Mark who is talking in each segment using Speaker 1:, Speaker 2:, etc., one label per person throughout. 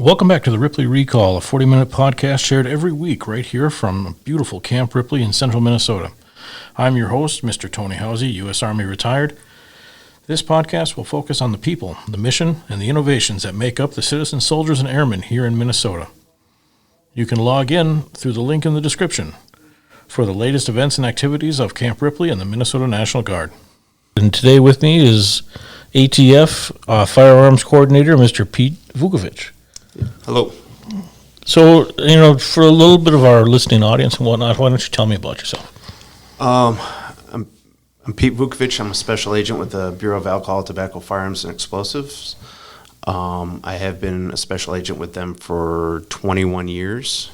Speaker 1: Welcome back to the Ripley Recall, a 40-minute podcast shared every week right here from beautiful Camp Ripley in central Minnesota. I'm your host, Mr. Tony Housey, U.S. Army retired. This podcast will focus on the people, the mission, and the innovations that make up the citizen soldiers and airmen here in Minnesota. You can log in through the link in the description for the latest events and activities of Camp Ripley and the Minnesota National Guard. And today with me is ATF Firearms Coordinator, Mr. Pete Vukovic.
Speaker 2: Hello.
Speaker 1: So, for a little bit of our listening audience and whatnot, why don't you tell me about yourself?
Speaker 2: I'm Pete Vukovic. I'm a special agent with the Bureau of Alcohol, Tobacco, Firearms, and Explosives. I have been a special agent with them for 21 years.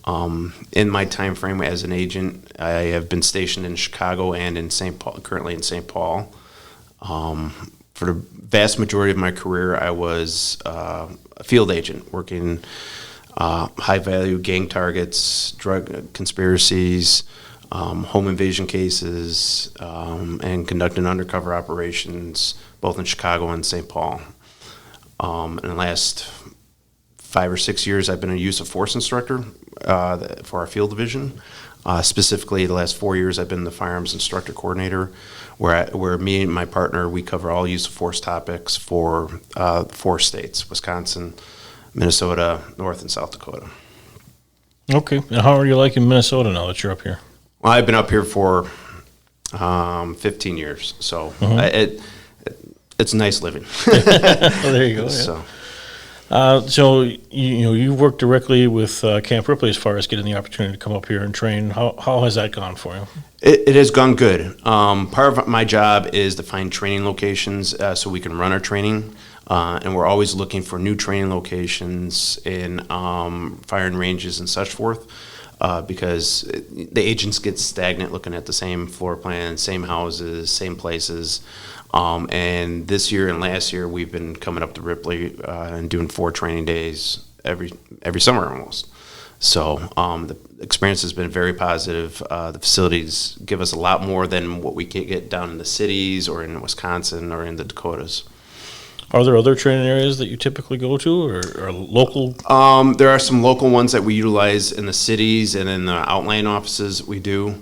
Speaker 2: In my time frame as an agent, I have been stationed in Chicago and in St. Paul, currently in St. Paul. For the vast majority of my career, I was a field agent working high-value gang targets, drug conspiracies, home invasion cases, and conducting undercover operations both in Chicago and St. Paul. In the last 5 or 6 years, I've been a use of force instructor for our field division. Specifically, the last 4 years, I've been the firearms instructor coordinator, where me and my partner, we cover all use of force topics for 4 states: Wisconsin, Minnesota, North and South Dakota.
Speaker 1: Okay. And how are you liking Minnesota now that you're up here?
Speaker 2: Well, I've been up here for 15 years, so it's nice living.
Speaker 1: Well, there you go.
Speaker 2: So.
Speaker 1: So you work directly with Camp Ripley as far as getting the opportunity to come up here and train. How has that gone for you?
Speaker 2: It has gone good. Part of my job is to find training locations so we can run our training, and we're always looking for new training locations in firing ranges and such forth, because the agents get stagnant looking at the same floor plan, same houses, same places. And this year and last year, we've been coming up to Ripley and doing 4 training days every summer almost. So the experience has been very positive. The facilities give us a lot more than what we can get down in the cities or in Wisconsin or in the Dakotas.
Speaker 1: Are there other training areas that you typically go to or local?
Speaker 2: There are some local ones that we utilize in the cities and in the outlying offices we do.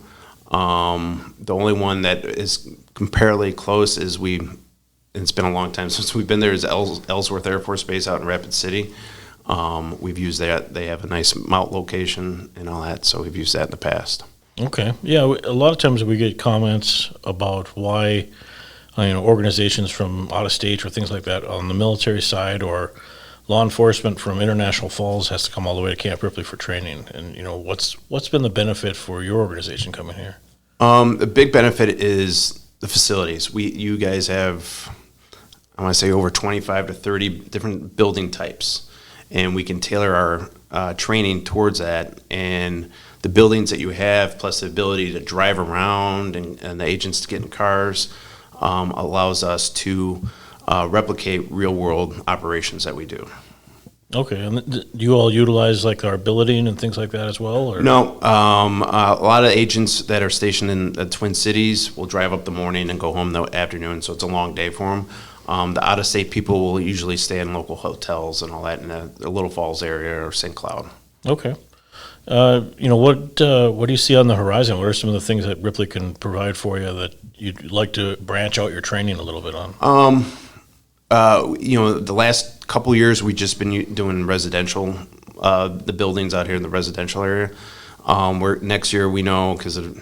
Speaker 2: The only one that is comparatively close is it's been a long time since we've been there, is Ellsworth Air Force Base out in Rapid City. We've used that. They have a nice mount location and all that, so we've used that in the past.
Speaker 1: Okay. Yeah, a lot of times we get comments about why organizations from out of state or things like that on the military side or law enforcement from International Falls has to come all the way to Camp Ripley for training. And, what's been the benefit for your organization coming here?
Speaker 2: The big benefit is the facilities. You guys have, I want to say, over 25 to 30 different building types, and we can tailor our training towards that. And the buildings that you have, plus the ability to drive around and the agents to get in cars, allows us to replicate real-world operations that we do.
Speaker 1: Okay, and do you all utilize like our billeting and things like that as well? Or?
Speaker 2: No, a lot of agents that are stationed in the Twin Cities will drive up the morning and go home the afternoon, so it's a long day for them. The out-of-state people will usually stay in local hotels and all that in the Little Falls area or St. Cloud.
Speaker 1: Okay. What do you see on the horizon? What are some of the things that Ripley can provide for you that you'd like to branch out your training a little bit on?
Speaker 2: The last couple years we've just been doing residential, the buildings out here in the residential area. Next year, we know, because of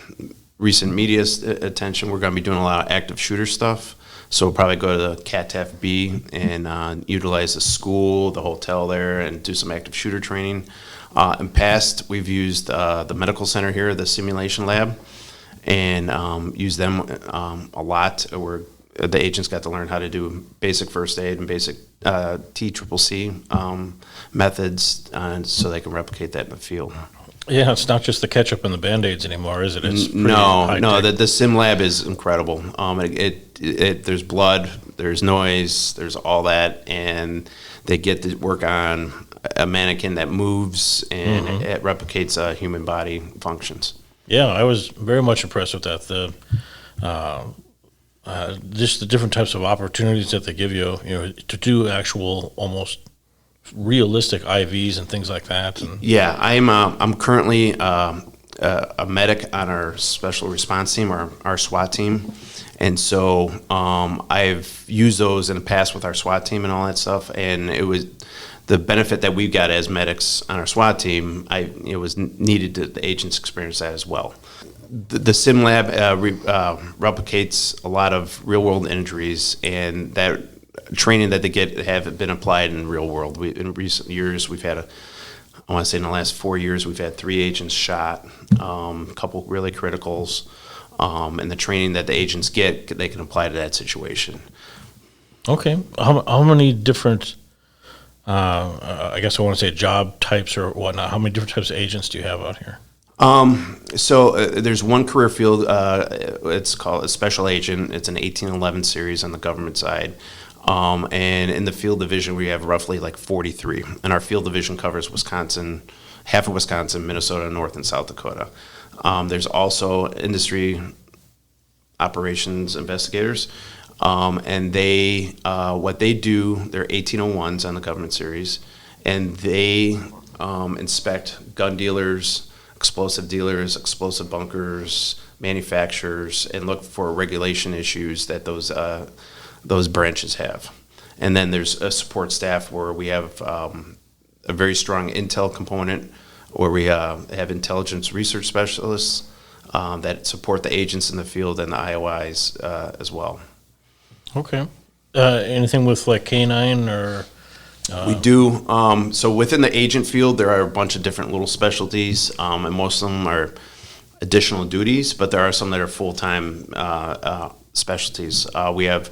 Speaker 2: recent media attention, we're going to be doing a lot of active shooter stuff. So we'll probably go to the CATAF B and utilize the school, the hotel there, and do some active shooter training. In past, we've used the medical center here, the simulation lab, and used them a lot. The agents got to learn how to do basic first aid and basic TCCC methods, so they can replicate that in the field.
Speaker 1: Yeah, it's not just the ketchup and the Band-Aids anymore, is it? It's
Speaker 2: No. The sim lab is incredible. There's blood, there's noise, there's all that, and they get to work on a mannequin that moves and it replicates human body functions.
Speaker 1: Yeah, I was very much impressed with that. Just the different types of opportunities that they give you, to do actual almost realistic IVs and things like that. And
Speaker 2: Yeah, I'm currently a medic on our special response team, our SWAT team, and so I've used those in the past with our SWAT team and all that stuff, and it was the benefit that we got as medics on our SWAT team. It was needed to the agents experience that as well. The sim lab replicates a lot of real world injuries, and that training that they get have been applied in the real world. In recent years, we've had I want to say in the last 4 years, we've had 3 agents shot, a couple really criticals, and the training that the agents get, they can apply to that situation.
Speaker 1: Okay, how many different, I guess I want to say job types or whatnot, how many different types of agents do you have out here?
Speaker 2: So there's one career field, it's called a special agent. It's an 1811 series on the government side. And in the field division, we have roughly like 43. And our field division covers Wisconsin, half of Wisconsin, Minnesota, North and South Dakota. There's also industry operations investigators. And they, what they do, they're 1801s on the government series. And they inspect gun dealers, explosive bunkers, manufacturers, and look for regulation issues that those branches have. And then there's a support staff where we have a very strong intel component, where we have intelligence research specialists that support the agents in the field and the IOIs as well.
Speaker 1: Okay. Anything with like K9 or?
Speaker 2: We do. So within the agent field, there are a bunch of different little specialties, and most of them are additional duties, but there are some that are full-time specialties. We have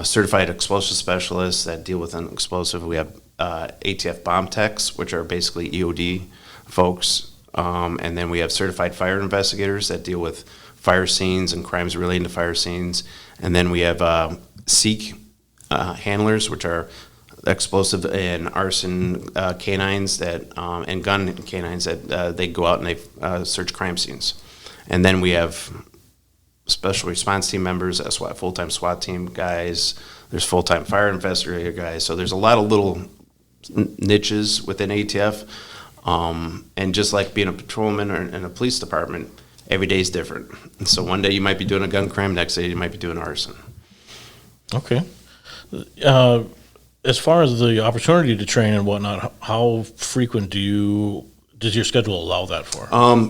Speaker 2: certified explosive specialists that deal with an explosive. We have ATF bomb techs, which are basically EOD folks. And then we have certified fire investigators that deal with fire scenes and crimes relating to fire scenes. And then we have SEEK handlers, which are explosive and arson canines that and gun canines that they go out and they search crime scenes. And then we have special response team members, full-time SWAT team guys. There's full-time fire investigator guys. So there's a lot of little niches within ATF. And just like being a patrolman or in a police department, every day is different. And so one day you might be doing a gun crime, next day you might be doing arson.
Speaker 1: Okay. As far as the opportunity to train and whatnot, how frequent does your schedule allow that for?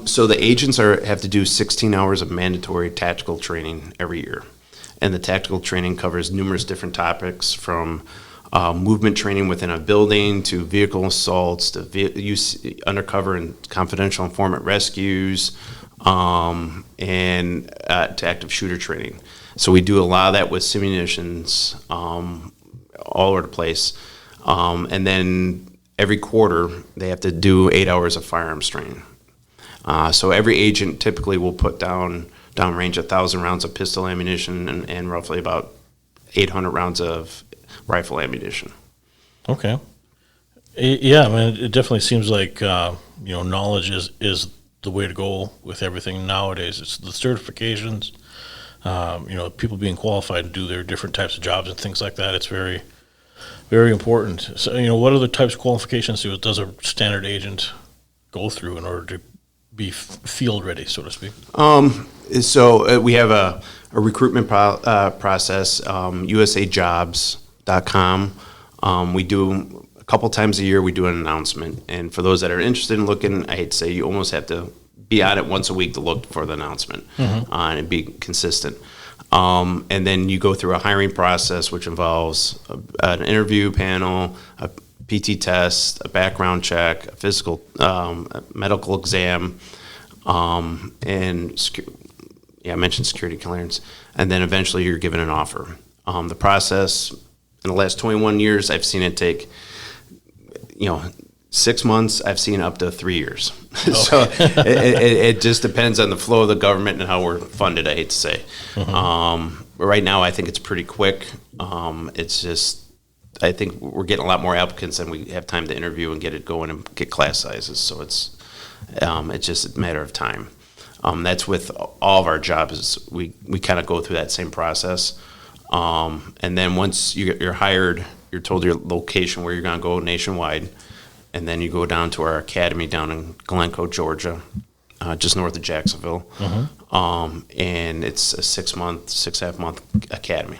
Speaker 2: So the agents have to do 16 hours of mandatory tactical training every year. And the tactical training covers numerous different topics, from movement training within a building to vehicle assaults to use undercover and confidential informant rescues, and to active shooter training. So we do a lot of that with simunitions all over the place. And then every quarter, they have to do 8 hours of firearms training. So every agent typically will put downrange 1,000 rounds of pistol ammunition and roughly about 800 rounds of rifle ammunition.
Speaker 1: Okay. Yeah, I mean, it definitely seems like knowledge is the way to go with everything nowadays. It's the certifications, people being qualified to do their different types of jobs and things like that. It's very, very important. So, what other types of qualifications does a standard agent go through in order to be field ready, so to speak?
Speaker 2: So we have a recruitment process, usajobs.com. We do a couple times a year, we do an announcement. And for those that are interested in looking, I hate to say, you almost have to be on it once a week to look for the announcement and be consistent. And then you go through a hiring process, which involves an interview panel, a PT test, a background check, a physical, medical exam, and I mentioned security clearance. And then eventually you're given an offer. The process, in the last 21 years, I've seen it take, 6 months. I've seen up to 3 years. Okay. So it just depends on the flow of the government and how we're funded, I hate to say. Right now, I think it's pretty quick. It's just, I think we're getting a lot more applicants than we have time to interview and get it going and get class sizes. So it's just a matter of time. That's with all of our jobs. We kind of go through that same process. And then once you're hired you're told your location where you're going to go nationwide, and then you go down to our academy down in Glencoe, Georgia, just north of Jacksonville. And it's a 6.5 month academy.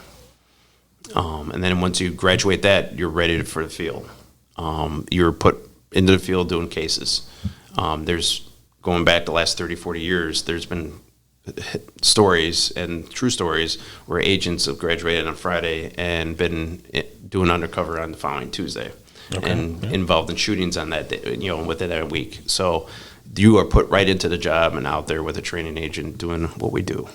Speaker 2: And then once you graduate that, you're ready for the field. You're put into the field doing cases. There's, going back the last 30, 40 years, there's been stories and true stories where agents have graduated on Friday and been doing undercover on the following Tuesday, involved in shootings on that day, within that week. So you are put right into the job and out there with a training agent doing what we do.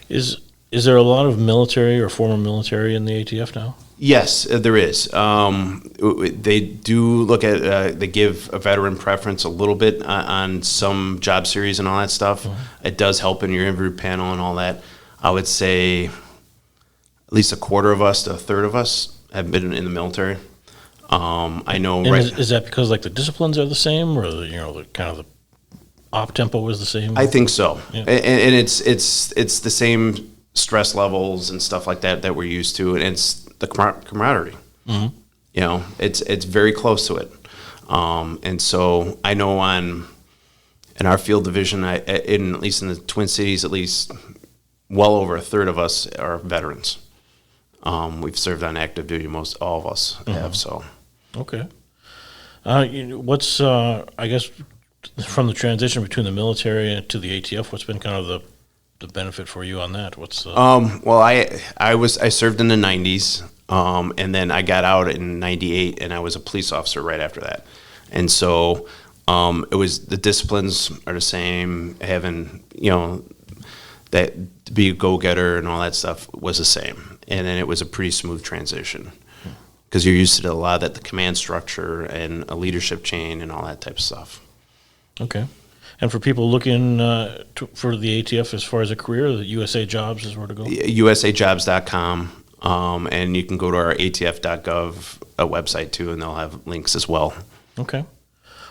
Speaker 1: Is there a lot of military or former military in the ATF now?
Speaker 2: Yes, there is. They do look at, they give a veteran preference a little bit on some job series and all that stuff. It does help in your interview panel and all that. I would say at least a quarter of us to a third of us have been in the military. I know.
Speaker 1: And is that because like the disciplines are the same, or the kind of the op tempo is the same?
Speaker 2: I think so.
Speaker 1: Yeah.
Speaker 2: And it's the same stress levels and stuff like that we're used to, and it's the camaraderie. It's very close to it. And so I know in our field division, at least in the Twin Cities, at least well over a third of us are veterans. We've served on active duty, all of us have. So,
Speaker 1: okay. What's I guess from the transition between the military to the ATF, what's been kind of the benefit for you on that? What's
Speaker 2: well, I served in the 90s, and then I got out in 98, and I was a police officer right after that. And so it was, the disciplines are the same. Having that to be a go-getter and all that stuff was the same, and then it was a pretty smooth transition because you're used to a lot of that, the command structure and a leadership chain and all that type of stuff.
Speaker 1: Okay. And for people looking for the ATF as far as a career, the USA Jobs is where to go?
Speaker 2: USAjobs.com, and you can go to our ATF.gov website too, and they'll have links as well.
Speaker 1: Okay.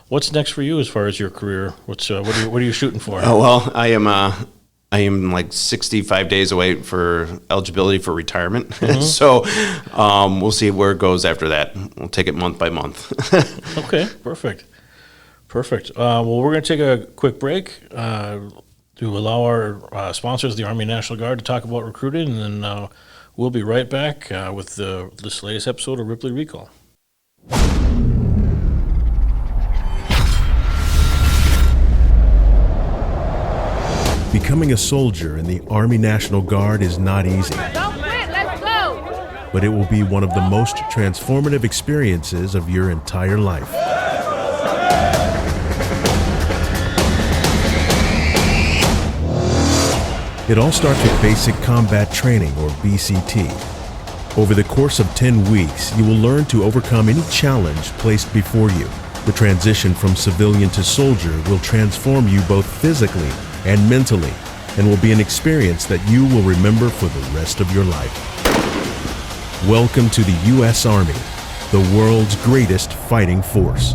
Speaker 1: What's next for you as far as your career? What are you shooting for?
Speaker 2: Well, I am like 65 days away for eligibility for retirement. So we'll see where it goes after that. We'll take it month by month.
Speaker 1: Okay, perfect. Well, we're going to take a quick break to allow our sponsors, the Army National Guard, to talk about recruiting, and then we'll be right back with this latest episode of Ripley Recall.
Speaker 3: Becoming a soldier in the Army National Guard is not easy.
Speaker 4: Don't quit, let's go!
Speaker 3: But it will be one of the most transformative experiences of your entire life. It all starts with Basic Combat Training, or BCT. Over the course of 10 weeks, you will learn to overcome any challenge placed before you. The transition from civilian to soldier will transform you both physically and mentally, and will be an experience that you will remember for the rest of your life. Welcome to the U.S. Army, the world's greatest fighting force.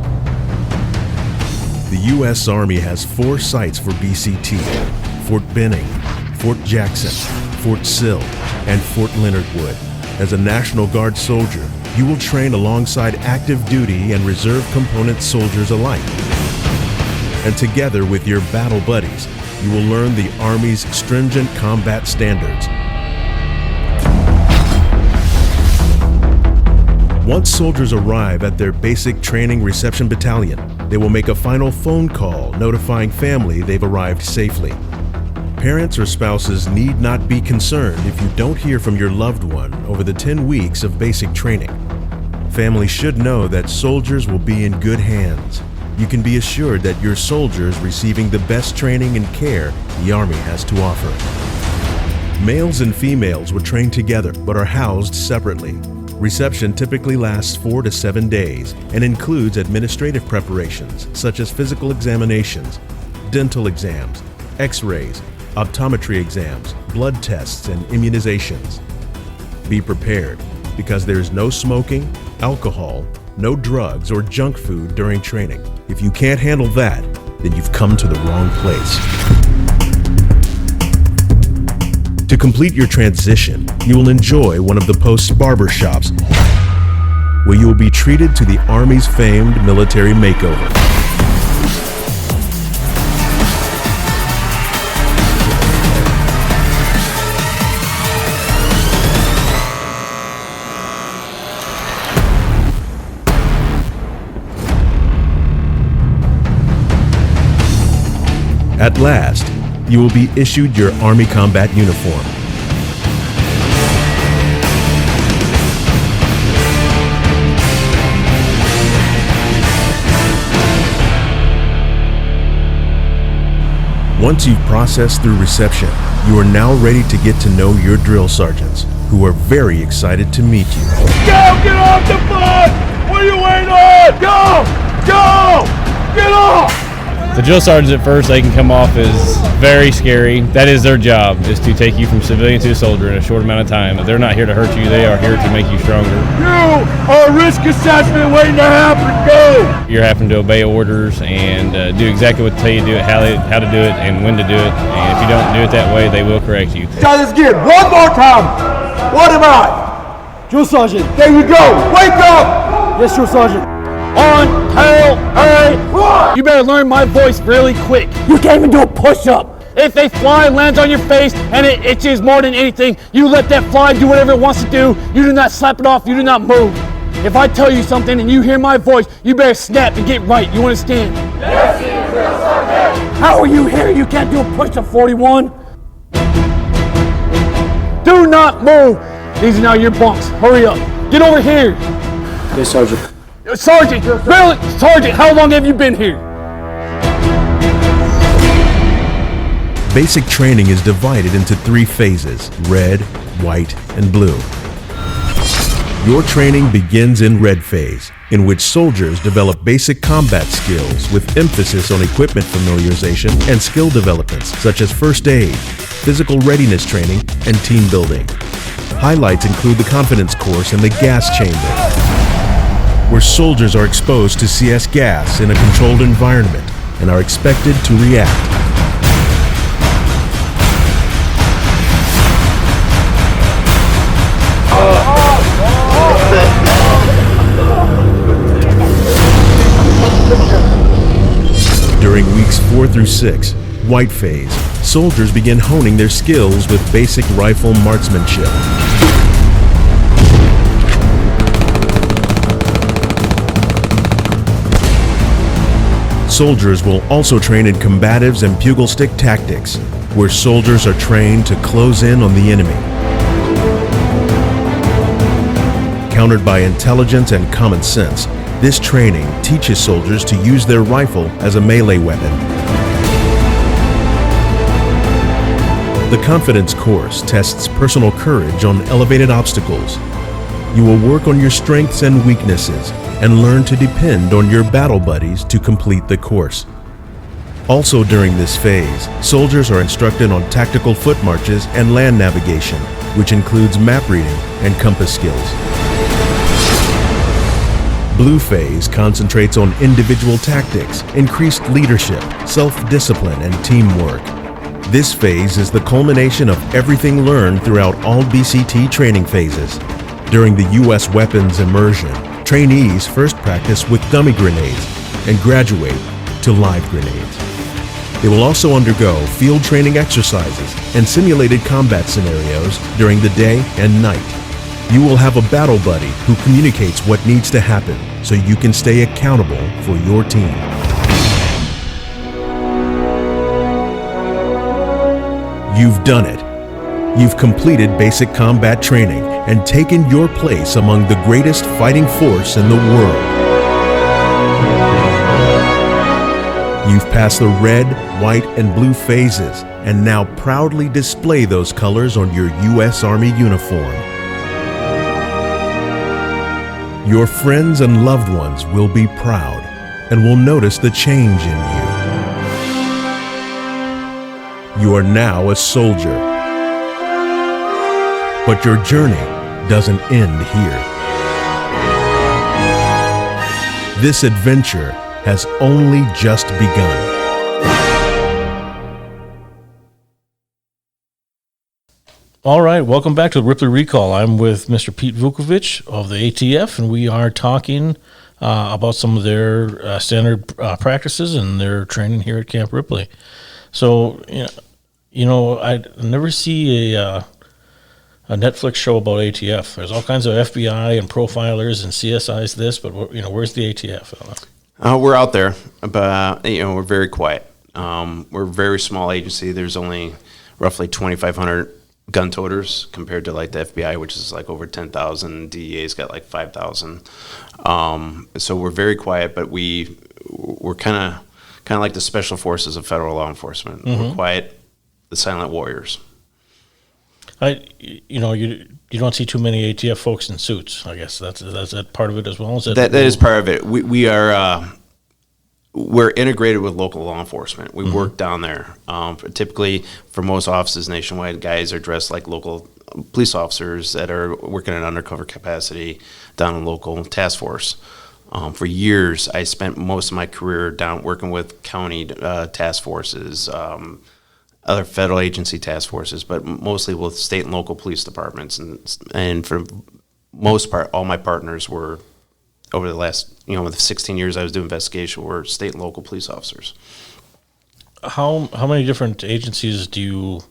Speaker 3: The U.S. Army has 4 sites for BCT: Fort Benning, Fort Jackson, Fort Sill, and Fort Leonard Wood. As a National Guard soldier, you will train alongside active duty and reserve component soldiers alike. And together with your battle buddies, you will learn the Army's stringent combat standards. Once soldiers arrive at their basic training reception battalion, they will make a final phone call notifying family they've arrived safely. Parents or spouses need not be concerned if you don't hear from your loved one over the 10 weeks of basic training. Family should know that soldiers will be in good hands. You can be assured that your soldiers receiving the best training and care the Army has to offer. Males and females will train together but are housed separately. Reception typically lasts 4 to 7 days and includes administrative preparations such as physical examinations, dental exams, x-rays, optometry exams, blood tests, and immunizations. Be prepared, because there is no smoking, alcohol, no drugs, or junk food during training. If you can't handle that, then you've come to the wrong place. To complete your transition, you will enjoy one of the post's barber shops, where you will be treated to the Army's famed military makeover. At last, you will be issued your Army combat uniform. Once you've processed through reception, you are now ready to get to know your drill sergeants, who are very excited to meet you.
Speaker 5: Go! Get off the bus! What are you waiting on? Go! Go! Get off!
Speaker 6: The drill sergeants at first, they can come off as very scary. That is their job, is to take you from civilian to soldier in a short amount of time. They're not here to hurt you, they are here to make you stronger.
Speaker 5: You are a risk assessment waiting to happen. Go!
Speaker 6: You're having to obey orders and do exactly what they tell you to do it, how to do it, and when to do it. And if you don't do it that way, they will correct you.
Speaker 5: Try this again. One more time. What am I?
Speaker 7: Drill Sergeant.
Speaker 5: There you go. Wake up!
Speaker 7: Yes, Drill Sergeant.
Speaker 5: On, tail, hey, run!
Speaker 7: You better learn my voice really quick. You can't even do a push-up. If a fly lands on your face and it itches more than anything, you let that fly do whatever it wants to do. You do not slap it off. You do not move. If I tell you something and you hear my voice, you better snap and get right. You understand?
Speaker 5: Yes, Drill Sergeant.
Speaker 7: How are you here? You can't do a push-up, 41. Do not move. These are now your bunks. Hurry up. Get over here.
Speaker 8: Yes, Sergeant.
Speaker 7: Sergeant, really? Sergeant, how long have you been here?
Speaker 3: Basic training is divided into 3 phases: red, white, and blue. Your training begins in red phase, in which soldiers develop basic combat skills with emphasis on equipment familiarization and skill developments such as first aid, physical readiness training, and team building. Highlights include the confidence course and the gas chamber, where soldiers are exposed to CS gas in a controlled environment and are expected to react. During weeks 4 through 6, white phase, soldiers begin honing their skills with basic rifle marksmanship. Soldiers will also train in combatives and bugle stick tactics, where soldiers are trained to close in on the enemy. Countered by intelligence and common sense, this training teaches soldiers to use their rifle as a melee weapon. The confidence course tests personal courage on elevated obstacles. You will work on your strengths and weaknesses and learn to depend on your battle buddies to complete the course. Also during this phase, soldiers are instructed on tactical foot marches and land navigation, which includes map reading and compass skills. Blue phase concentrates on individual tactics, increased leadership, self-discipline, and teamwork. This phase is the culmination of everything learned throughout all BCT training phases. During the U.S. weapons immersion, trainees first practice with dummy grenades and graduate to live grenades. They will also undergo field training exercises and simulated combat scenarios during the day and night. You will have a battle buddy who communicates what needs to happen so you can stay accountable for your team. You've done it. You've completed basic combat training and taken your place among the greatest fighting force in the world. You've passed the red, white, and blue phases and now proudly display those colors on your U.S. Army uniform. Your friends and loved ones will be proud and will notice the change in you. You are now a soldier. But your journey doesn't end here. This adventure has only just begun.
Speaker 1: All right, welcome back to the Ripley Recall. I'm with Mr. Pete Vukovic of the ATF, and we are talking about some of their standard practices and their training here at Camp Ripley. So, I never see a Netflix show about ATF. There's all kinds of FBI and profilers and CSIs this, but where's the ATF?
Speaker 2: We're out there, but we're very quiet. We're a very small agency. There's only roughly 2,500 gun toters compared to like the FBI, which is like over 10,000. DEA's got like 5,000. So we're very quiet, but we're kind of like the special forces of federal law enforcement. We're quiet, the silent warriors.
Speaker 1: You don't see too many ATF folks in suits. I guess that's that part of it as well.
Speaker 2: That is part of it. We're integrated with local law enforcement. We work down there. Typically, for most offices nationwide, guys are dressed like local police officers that are working in undercover capacity down in local task force. For years, I spent most of my career down working with county task forces, other federal agency task forces, but mostly with state and local police departments. And for most part, all my partners were, over the last, with the 16 years I was doing investigation, were state and local police officers.
Speaker 1: How many different agencies do you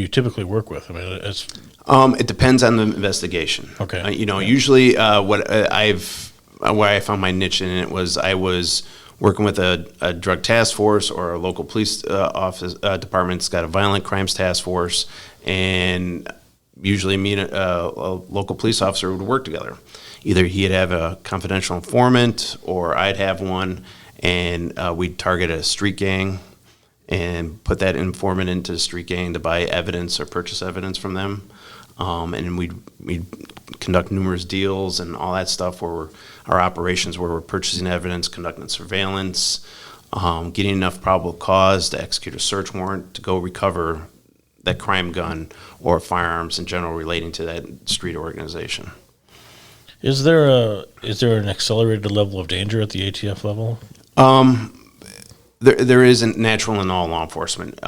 Speaker 1: typically work with? I mean,
Speaker 2: it depends on the investigation.
Speaker 1: Okay.
Speaker 2: Usually what I found my niche in it was I was working with a drug task force or a local police office department's got a violent crimes task force, and usually me and a local police officer would work together. Either he'd have a confidential informant or I'd have one, and we'd target a street gang and put that informant into the street gang to buy evidence or purchase evidence from them. And we'd conduct numerous deals and all that stuff our operations where we're purchasing evidence, conducting surveillance, getting enough probable cause to execute a search warrant to go recover that crime gun or firearms in general relating to that street organization.
Speaker 1: Is there an accelerated level of danger at the ATF level?
Speaker 2: There isn't natural in all law enforcement.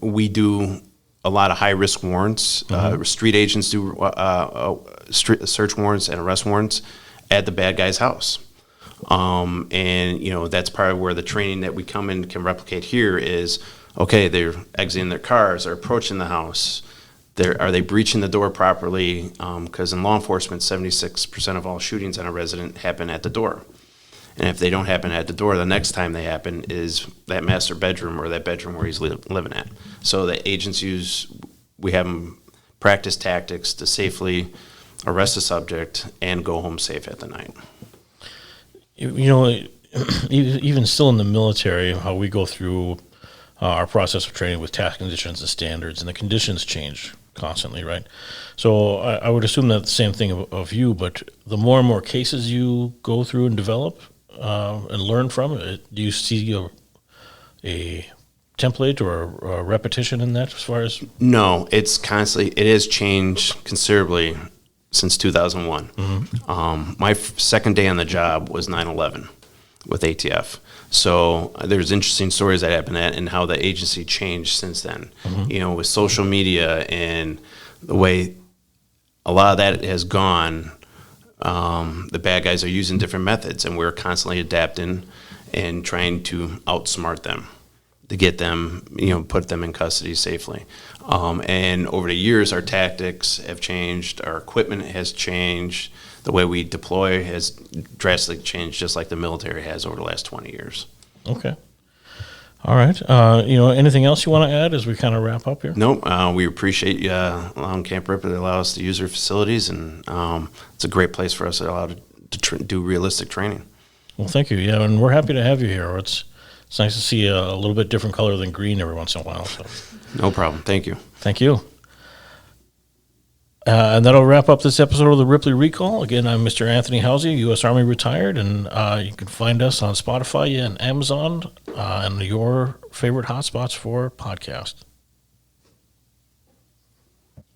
Speaker 2: We do a lot of high-risk warrants. Street agents do search warrants and arrest warrants at the bad guy's house. And that's part of where the training that we come in can replicate here is, okay, they're exiting their cars, they're approaching the house. Are they breaching the door properly? Because in law enforcement, 76% of all shootings on a resident happen at the door. And if they don't happen at the door, the next time they happen is that master bedroom or that bedroom where he's living at. So the agents we have them practice tactics to safely arrest a subject and go home safe at the night.
Speaker 1: Even still in the military, how we go through our process of training with task conditions and standards, and the conditions change constantly, right? So I would assume that the same thing of you, but the more and more cases you go through and develop and learn from it, do you see a template or a repetition in that as far as?
Speaker 2: No, it has changed considerably since 2001. My second day on the job was 9/11 with ATF. So there's interesting stories that happened and how the agency changed since then. With social media and the way a lot of that has gone, the bad guys are using different methods, and we're constantly adapting and trying to outsmart them to get them, put them in custody safely. And over the years, our tactics have changed, our equipment has changed, the way we deploy has drastically changed, just like the military has over the last 20 years. Okay.
Speaker 1: All right. Anything else you want to add as we kind of wrap up here?
Speaker 2: Nope. We appreciate you allowing Camp Ripley to allow us to use their facilities, and it's a great place for us to allow to do realistic training.
Speaker 1: Well, thank you. Yeah, and we're happy to have you here. It's nice to see a little bit different color than green every once in a while. So.
Speaker 2: No problem. Thank you.
Speaker 1: Thank you. And that'll wrap up this episode of the Ripley Recall. Again, I'm Mr. Anthony Housey, U.S. Army retired, and you can find us on Spotify and Amazon and your favorite hotspots for podcasts.